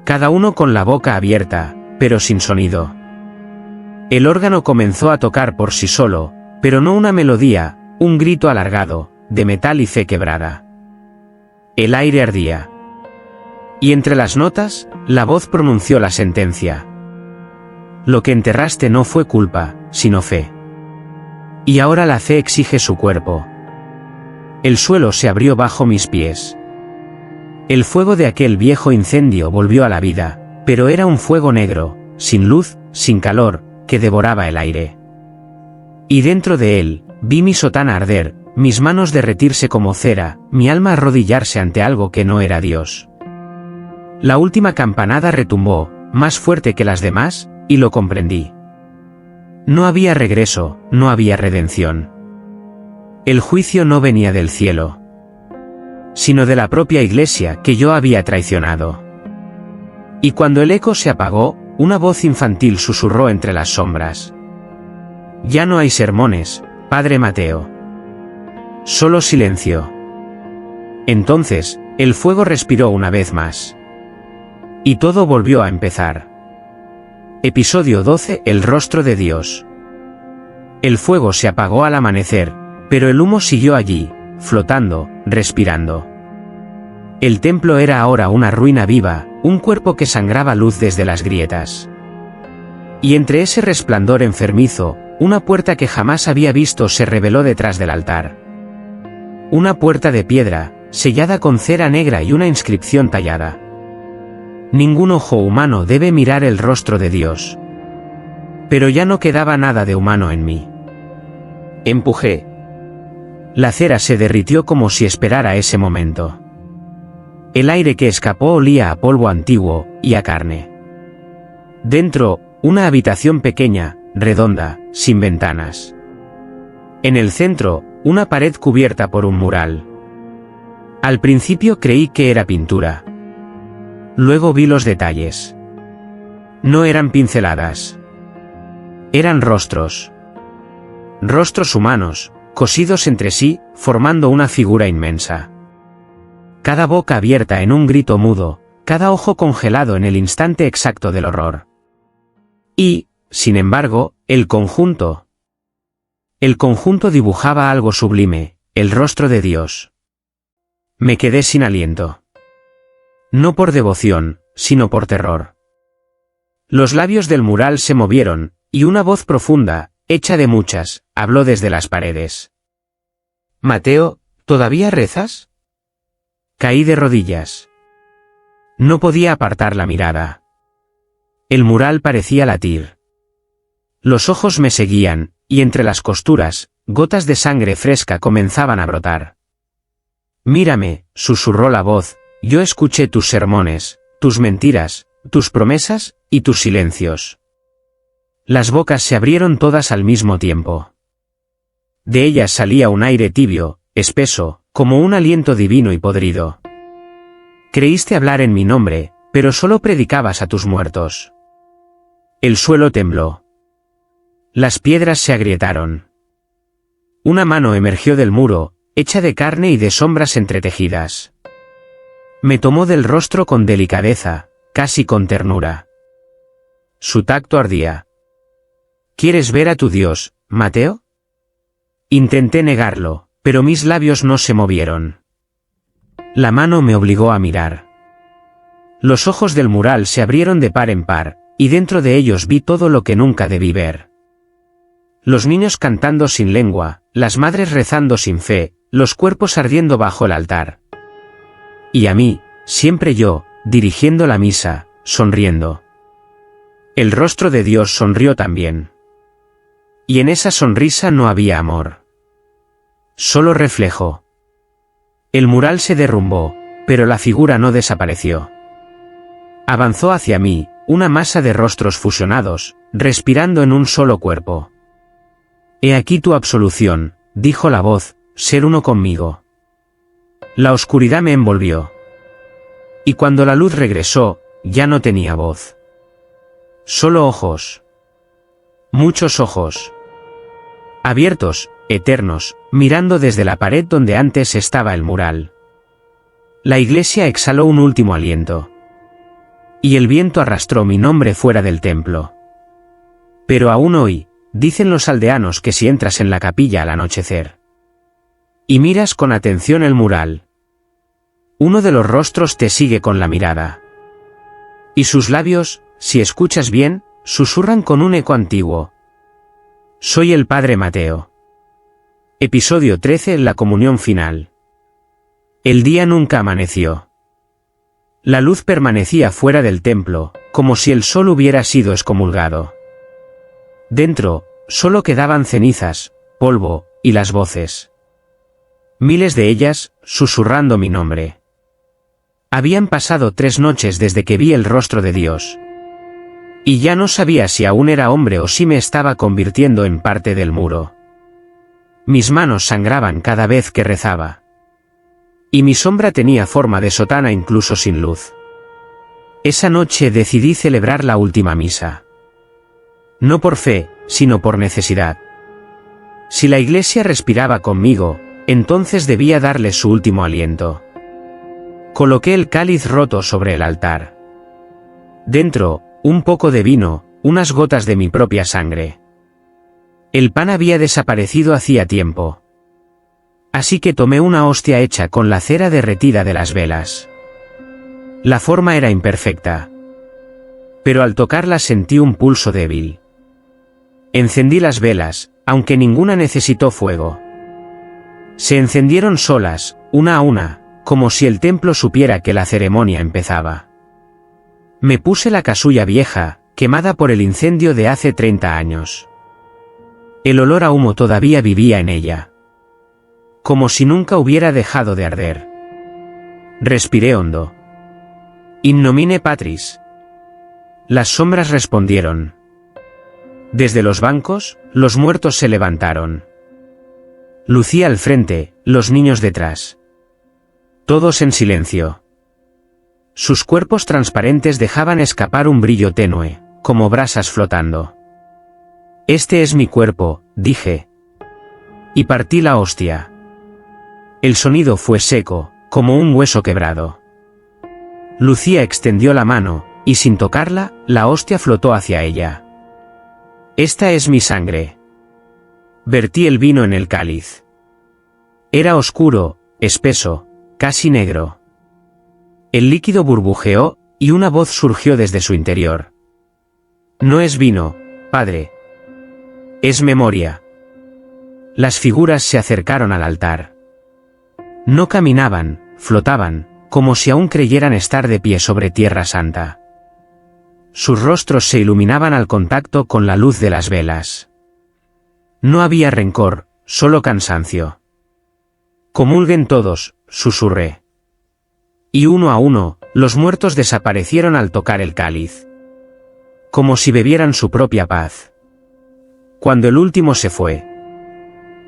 Cada uno con la boca abierta, pero sin sonido. El órgano comenzó a tocar por sí solo, pero no una melodía, un grito alargado, de metal y fe quebrada. El aire ardía. Y entre las notas, la voz pronunció la sentencia. Lo que enterraste no fue culpa, sino fe. Y ahora la fe exige su cuerpo. El suelo se abrió bajo mis pies. El fuego de aquel viejo incendio volvió a la vida, pero era un fuego negro, sin luz, sin calor, que devoraba el aire. Y dentro de él, vi mi sotana arder, mis manos derretirse como cera, mi alma arrodillarse ante algo que no era Dios. La última campanada retumbó, más fuerte que las demás, y lo comprendí. No había regreso, no había redención. El juicio no venía del cielo, sino de la propia iglesia que yo había traicionado. Y cuando el eco se apagó, una voz infantil susurró entre las sombras. Ya no hay sermones, Padre Mateo. Solo silencio. Entonces, el fuego respiró una vez más. Y todo volvió a empezar. Episodio 12. El rostro de Dios. El fuego se apagó al amanecer, pero el humo siguió allí, flotando, respirando. El templo era ahora una ruina viva, un cuerpo que sangraba luz desde las grietas. Y entre ese resplandor enfermizo, una puerta que jamás había visto se reveló detrás del altar. Una puerta de piedra, sellada con cera negra y una inscripción tallada. Ningún ojo humano debe mirar el rostro de Dios. Pero ya no quedaba nada de humano en mí. Empujé. La cera se derritió como si esperara ese momento. El aire que escapó olía a polvo antiguo, y a carne. Dentro, una habitación pequeña, redonda, sin ventanas. En el centro, una pared cubierta por un mural. Al principio creí que era pintura. Luego vi los detalles. No eran pinceladas. Eran rostros. Rostros humanos, cosidos entre sí, formando una figura inmensa. Cada boca abierta en un grito mudo, cada ojo congelado en el instante exacto del horror. Y, sin embargo, El conjunto. El conjunto dibujaba algo sublime, el rostro de Dios. Me quedé sin aliento. No por devoción, sino por terror. Los labios del mural se movieron, y una voz profunda, hecha de muchas, habló desde las paredes. Mateo, ¿todavía rezas? Caí de rodillas. No podía apartar la mirada. El mural parecía latir. Los ojos me seguían, y entre las costuras, gotas de sangre fresca comenzaban a brotar. Mírame, susurró la voz, yo escuché tus sermones, tus mentiras, tus promesas, y tus silencios. Las bocas se abrieron todas al mismo tiempo. De ellas salía un aire tibio, espeso, como un aliento divino y podrido. Creíste hablar en mi nombre, pero solo predicabas a tus muertos. El suelo tembló. Las piedras se agrietaron. Una mano emergió del muro, hecha de carne y de sombras entretejidas. Me tomó del rostro con delicadeza, casi con ternura. Su tacto ardía. ¿Quieres ver a tu Dios, Mateo? Intenté negarlo, pero mis labios no se movieron. La mano me obligó a mirar. Los ojos del mural se abrieron de par en par, y dentro de ellos vi todo lo que nunca debí ver. Los niños cantando sin lengua, las madres rezando sin fe, los cuerpos ardiendo bajo el altar. Y a mí, siempre yo, dirigiendo la misa, sonriendo. El rostro de Dios sonrió también. Y en esa sonrisa no había amor. Solo reflejo. El mural se derrumbó, pero la figura no desapareció. Avanzó hacia mí, una masa de rostros fusionados, respirando en un solo cuerpo. He aquí tu absolución, dijo la voz, ser uno conmigo. La oscuridad me envolvió. Y cuando la luz regresó, ya no tenía voz. Solo ojos. Muchos ojos. Abiertos, eternos, mirando desde la pared donde antes estaba el mural. La iglesia exhaló un último aliento. Y el viento arrastró mi nombre fuera del templo. Pero aún hoy, dicen los aldeanos que si entras en la capilla al anochecer y miras con atención el mural, uno de los rostros te sigue con la mirada. Y sus labios, si escuchas bien, susurran con un eco antiguo. Soy el Padre Mateo. Episodio 13. La comunión final. El día nunca amaneció. La luz permanecía fuera del templo, como si el sol hubiera sido excomulgado. Dentro, solo quedaban cenizas, polvo, y las voces. Miles de ellas, susurrando mi nombre. Habían pasado 3 noches desde que vi el rostro de Dios. Y ya no sabía si aún era hombre o si me estaba convirtiendo en parte del muro. Mis manos sangraban cada vez que rezaba. Y mi sombra tenía forma de sotana incluso sin luz. Esa noche decidí celebrar la última misa. No por fe, sino por necesidad. Si la iglesia respiraba conmigo, entonces debía darle su último aliento. Coloqué el cáliz roto sobre el altar. Dentro, un poco de vino, unas gotas de mi propia sangre. El pan había desaparecido hacía tiempo. Así que tomé una hostia hecha con la cera derretida de las velas. La forma era imperfecta. Pero al tocarla sentí un pulso débil. Encendí las velas, aunque ninguna necesitó fuego. Se encendieron solas, una a una, como si el templo supiera que la ceremonia empezaba. Me puse la casulla vieja, quemada por el incendio de hace 30 años. El olor a humo todavía vivía en ella. Como si nunca hubiera dejado de arder. Respiré hondo. In nomine Patris. Las sombras respondieron. Desde los bancos, los muertos se levantaron. Lucía al frente, los niños detrás. Todos en silencio. Sus cuerpos transparentes dejaban escapar un brillo tenue, como brasas flotando. Este es mi cuerpo, dije. Y partí la hostia. El sonido fue seco, como un hueso quebrado. Lucía extendió la mano, y sin tocarla, la hostia flotó hacia ella. Esta es mi sangre. Vertí el vino en el cáliz. Era oscuro, espeso, casi negro. El líquido burbujeó, y una voz surgió desde su interior. No es vino, padre. Es memoria. Las figuras se acercaron al altar. No caminaban, flotaban, como si aún creyeran estar de pie sobre tierra santa. Sus rostros se iluminaban al contacto con la luz de las velas. No había rencor, solo cansancio. Comulguen todos, susurré. Y uno a uno, los muertos desaparecieron al tocar el cáliz. Como si bebieran su propia paz. Cuando el último se fue,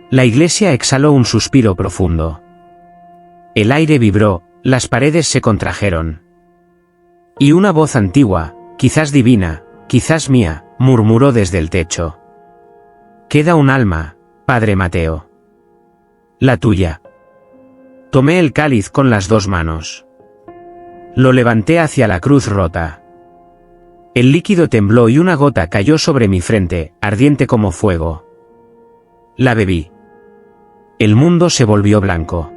la iglesia exhaló un suspiro profundo. El aire vibró, las paredes se contrajeron. Y una voz antigua, quizás divina, quizás mía, murmuró desde el techo. Queda un alma, padre Mateo. La tuya. Tomé el cáliz con las dos manos. Lo levanté hacia la cruz rota. El líquido tembló y una gota cayó sobre mi frente, ardiente como fuego. La bebí. El mundo se volvió blanco.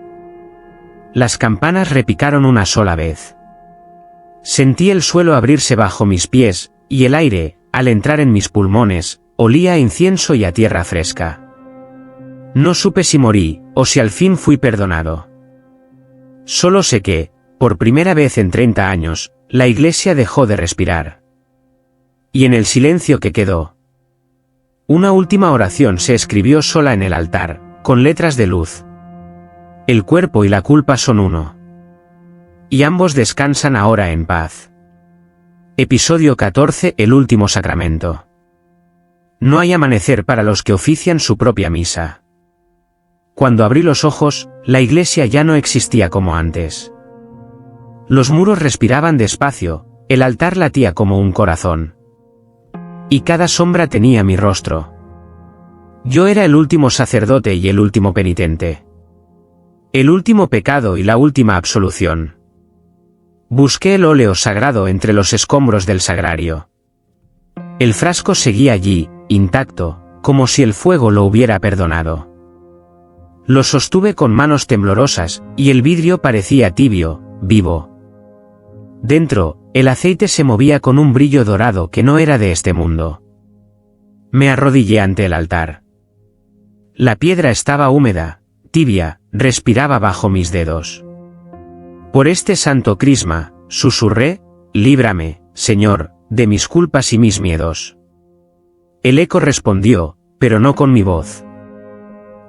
Las campanas repicaron una sola vez. Sentí el suelo abrirse bajo mis pies, y el aire, al entrar en mis pulmones, olía a incienso y a tierra fresca. No supe si morí, o si al fin fui perdonado. Solo sé que, por primera vez en 30 años, la iglesia dejó de respirar. Y en el silencio que quedó, una última oración se escribió sola en el altar, con letras de luz. El cuerpo y la culpa son uno. Y ambos descansan ahora en paz. Episodio 14. El último sacramento. No hay amanecer para los que ofician su propia misa. Cuando abrí los ojos, la iglesia ya no existía como antes. Los muros respiraban despacio, el altar latía como un corazón. Y cada sombra tenía mi rostro. Yo era el último sacerdote y el último penitente. El último pecado y la última absolución. Busqué el óleo sagrado entre los escombros del sagrario. El frasco seguía allí, intacto, como si el fuego lo hubiera perdonado. Lo sostuve con manos temblorosas, y el vidrio parecía tibio, vivo. Dentro, el aceite se movía con un brillo dorado que no era de este mundo. Me arrodillé ante el altar. La piedra estaba húmeda, tibia, respiraba bajo mis dedos. Por este santo crisma, susurré, líbrame, Señor, de mis culpas y mis miedos. El eco respondió, pero no con mi voz.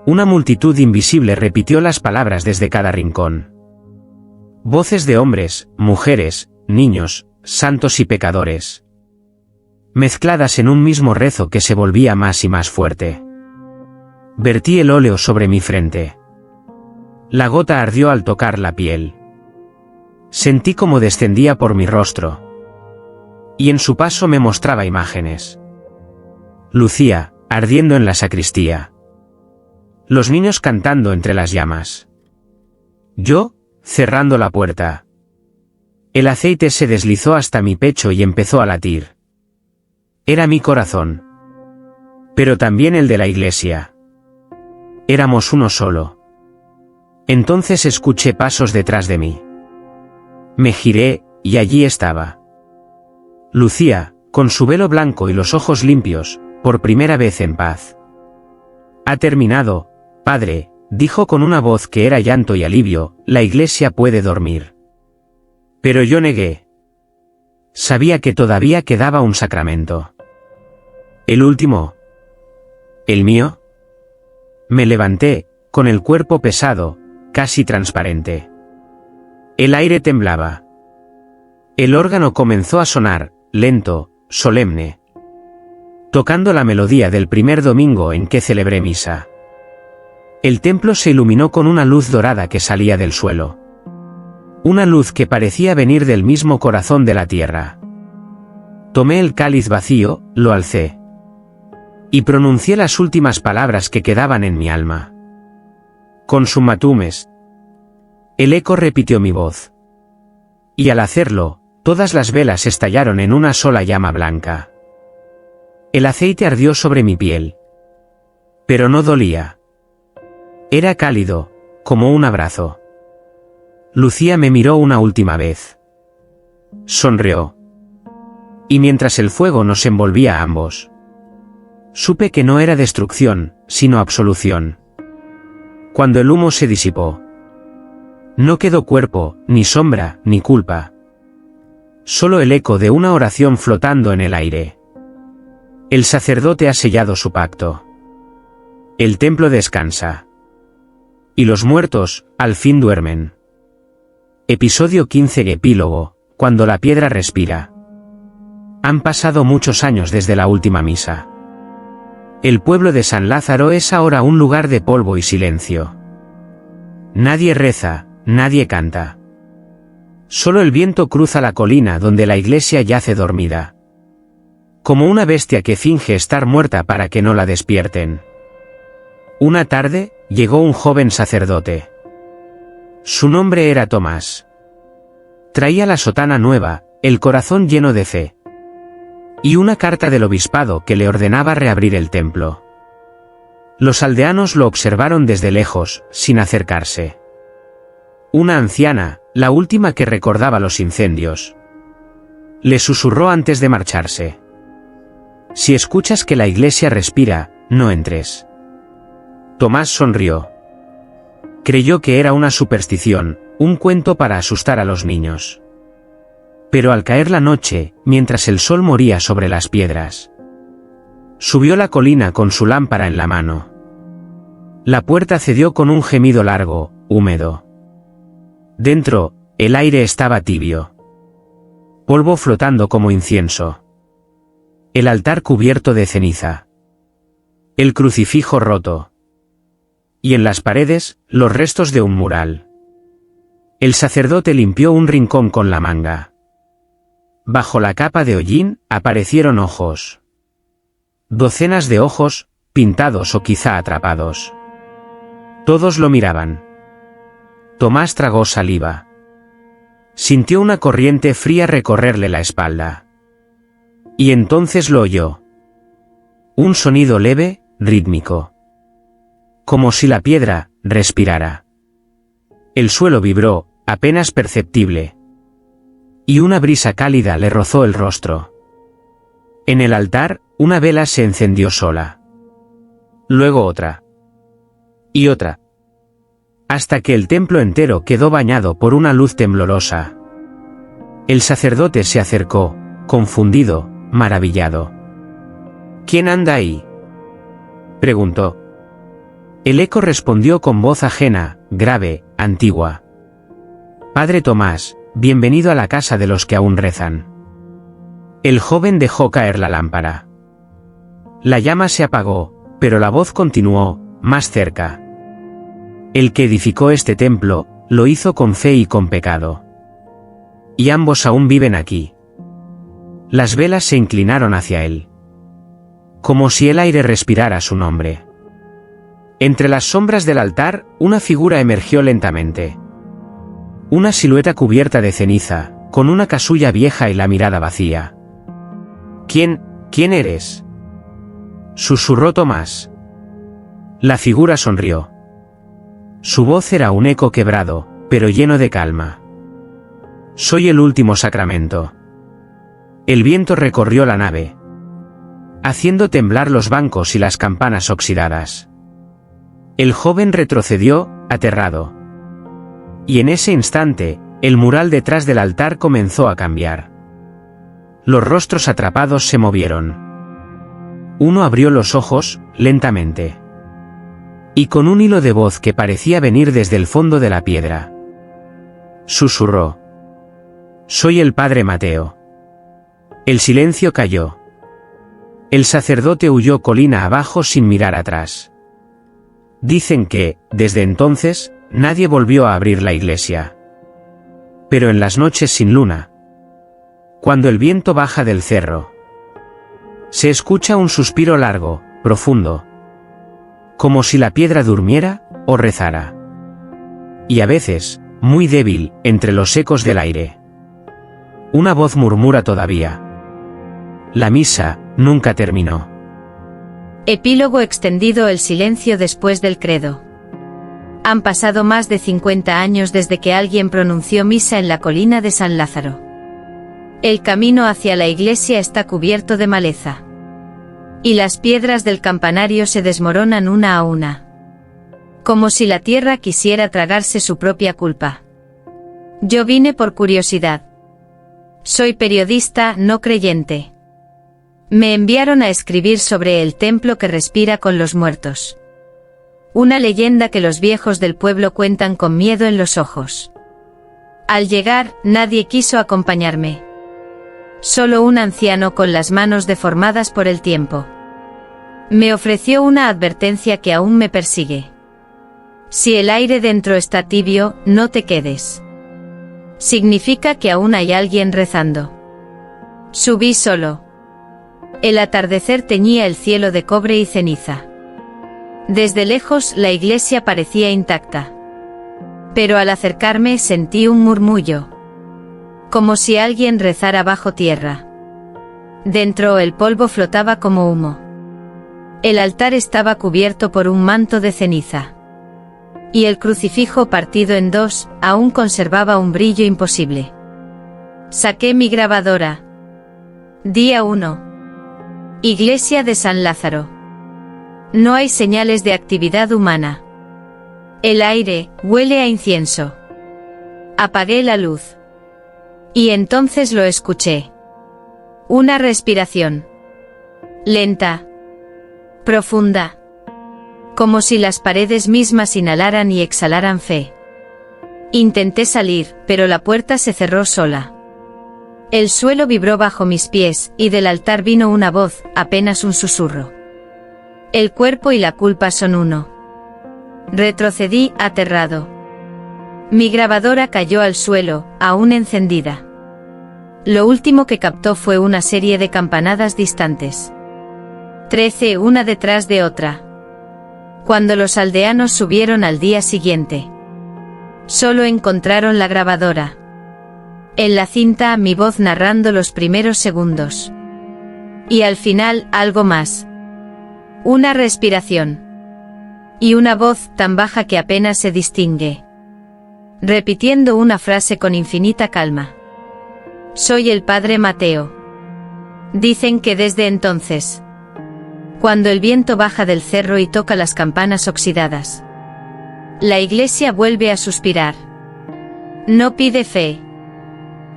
Una multitud invisible repitió las palabras desde cada rincón. Voces de hombres, mujeres, niños, santos y pecadores. Mezcladas en un mismo rezo que se volvía más y más fuerte. Vertí el óleo sobre mi frente. La gota ardió al tocar la piel. Sentí como descendía por mi rostro. Y en su paso me mostraba imágenes. Lucía, ardiendo en la sacristía. Los niños cantando entre las llamas. Yo, cerrando la puerta. El aceite se deslizó hasta mi pecho y empezó a latir. Era mi corazón. Pero también el de la iglesia. Éramos uno solo. Entonces escuché pasos detrás de mí. Me giré, y allí estaba. Lucía, con su velo blanco y los ojos limpios, por primera vez en paz. Ha terminado, padre, dijo con una voz que era llanto y alivio, la iglesia puede dormir. Pero yo negué. Sabía que todavía quedaba un sacramento. ¿El último? ¿El mío? Me levanté, con el cuerpo pesado, casi transparente. El aire temblaba. El órgano comenzó a sonar, lento, solemne. Tocando la melodía del primer domingo en que celebré misa. El templo se iluminó con una luz dorada que salía del suelo. Una luz que parecía venir del mismo corazón de la tierra. Tomé el cáliz vacío, lo alcé. Y pronuncié las últimas palabras que quedaban en mi alma. Consumatum est. El eco repitió mi voz. Y al hacerlo, todas las velas estallaron en una sola llama blanca. El aceite ardió sobre mi piel. Pero no dolía. Era cálido, como un abrazo. Lucía me miró una última vez. Sonrió. Y mientras el fuego nos envolvía a ambos, supe que no era destrucción, sino absolución. Cuando el humo se disipó, no quedó cuerpo, ni sombra, ni culpa. Solo el eco de una oración flotando en el aire. El sacerdote ha sellado su pacto. El templo descansa. Y los muertos, al fin duermen. Episodio 15. Epílogo, cuando la piedra respira. Han pasado muchos años desde la última misa. El pueblo de San Lázaro es ahora un lugar de polvo y silencio. Nadie reza, nadie canta. Solo el viento cruza la colina donde la iglesia yace dormida. Como una bestia que finge estar muerta para que no la despierten. Una tarde, llegó un joven sacerdote. Su nombre era Tomás. Traía la sotana nueva, el corazón lleno de fe. Y una carta del obispado que le ordenaba reabrir el templo. Los aldeanos lo observaron desde lejos, sin acercarse. Una anciana, la última que recordaba los incendios, le susurró antes de marcharse: si escuchas que la iglesia respira, no entres. Tomás sonrió. Creyó que era una superstición, un cuento para asustar a los niños. Pero al caer la noche, mientras el sol moría sobre las piedras, subió la colina con su lámpara en la mano. La puerta cedió con un gemido largo, húmedo. Dentro, el aire estaba tibio. Polvo flotando como incienso. El altar cubierto de ceniza. El crucifijo roto. Y en las paredes, los restos de un mural. El sacerdote limpió un rincón con la manga. Bajo la capa de hollín, aparecieron ojos. Docenas de ojos, pintados o quizá atrapados. Todos lo miraban. Tomás tragó saliva. Sintió una corriente fría recorrerle la espalda. Y entonces lo oyó. Un sonido leve, rítmico. Como si la piedra respirara. El suelo vibró, apenas perceptible. Y una brisa cálida le rozó el rostro. En el altar, una vela se encendió sola. Luego otra. Y otra. Hasta que el templo entero quedó bañado por una luz temblorosa. El sacerdote se acercó, confundido, maravillado. ¿Quién anda ahí?, preguntó. El eco respondió con voz ajena, grave, antigua. Padre Tomás, bienvenido a la casa de los que aún rezan. El joven dejó caer la lámpara. La llama se apagó, pero la voz continuó, más cerca. El que edificó este templo, lo hizo con fe y con pecado. Y ambos aún viven aquí. Las velas se inclinaron hacia él. Como si el aire respirara su nombre. Entre las sombras del altar, una figura emergió lentamente. Una silueta cubierta de ceniza, con una casulla vieja y la mirada vacía. ¿Quién eres?, susurró Tomás. La figura sonrió. Su voz era un eco quebrado, pero lleno de calma. Soy el último sacramento. El viento recorrió la nave, haciendo temblar los bancos y las campanas oxidadas. El joven retrocedió, aterrado. Y en ese instante, el mural detrás del altar comenzó a cambiar. Los rostros atrapados se movieron. Uno abrió los ojos, lentamente. Y con un hilo de voz que parecía venir desde el fondo de la piedra, susurró: soy el padre Mateo. El silencio cayó. El sacerdote huyó colina abajo sin mirar atrás. Dicen que, desde entonces, nadie volvió a abrir la iglesia. Pero en las noches sin luna, cuando el viento baja del cerro, se escucha un suspiro largo, profundo, como si la piedra durmiera o rezara. Y a veces, muy débil, entre los ecos del aire, una voz murmura todavía: la misa, Nunca terminó. Epílogo extendido. El silencio después del credo. Han pasado más de 50 años desde que alguien pronunció misa en la colina de San Lázaro. El camino hacia la iglesia está cubierto de maleza. Y las piedras del campanario se desmoronan una a una. Como si la tierra quisiera tragarse su propia culpa. Yo vine por curiosidad. Soy periodista, no creyente. Me enviaron a escribir sobre el templo que respira con los muertos. Una leyenda que los viejos del pueblo cuentan con miedo en los ojos. Al llegar, nadie quiso acompañarme. Solo un anciano con las manos deformadas por el tiempo. Me ofreció una advertencia que aún me persigue. Si el aire dentro está tibio, no te quedes. Significa que aún hay alguien rezando. Subí solo. El atardecer teñía el cielo de cobre y ceniza. Desde lejos la iglesia parecía intacta. Pero al acercarme sentí un murmullo. Como si alguien rezara bajo tierra. Dentro el polvo flotaba como humo. El altar estaba cubierto por un manto de ceniza. Y el crucifijo partido en dos, aún conservaba un brillo imposible. Saqué mi grabadora. Día 1. Iglesia de San Lázaro. No hay señales de actividad humana. El aire huele a incienso. Apagué la luz. Y entonces lo escuché. Una respiración. Lenta. Profunda. Como si las paredes mismas inhalaran y exhalaran fe. Intenté salir, pero la puerta se cerró sola. El suelo vibró bajo mis pies, y del altar vino una voz, apenas un susurro. El cuerpo y la culpa son uno. Retrocedí, aterrado. Mi grabadora cayó al suelo, aún encendida. Lo último que captó fue una serie de campanadas distantes. 13 una detrás de otra. Cuando los aldeanos subieron al día siguiente. Solo encontraron la grabadora. En la cinta mi voz narrando los primeros segundos. Y al final algo más. Una respiración. Y una voz tan baja que apenas se distingue. Repitiendo una frase con infinita calma. Soy el padre Mateo. Dicen que desde entonces. Cuando el viento baja del cerro y toca las campanas oxidadas. La iglesia vuelve a suspirar. No pide fe.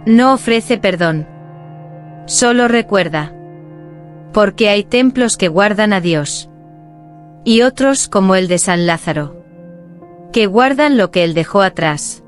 No ofrece perdón. Solo recuerda. Porque hay templos que guardan a Dios. Y otros como el de San Lázaro. Que guardan lo que él dejó atrás.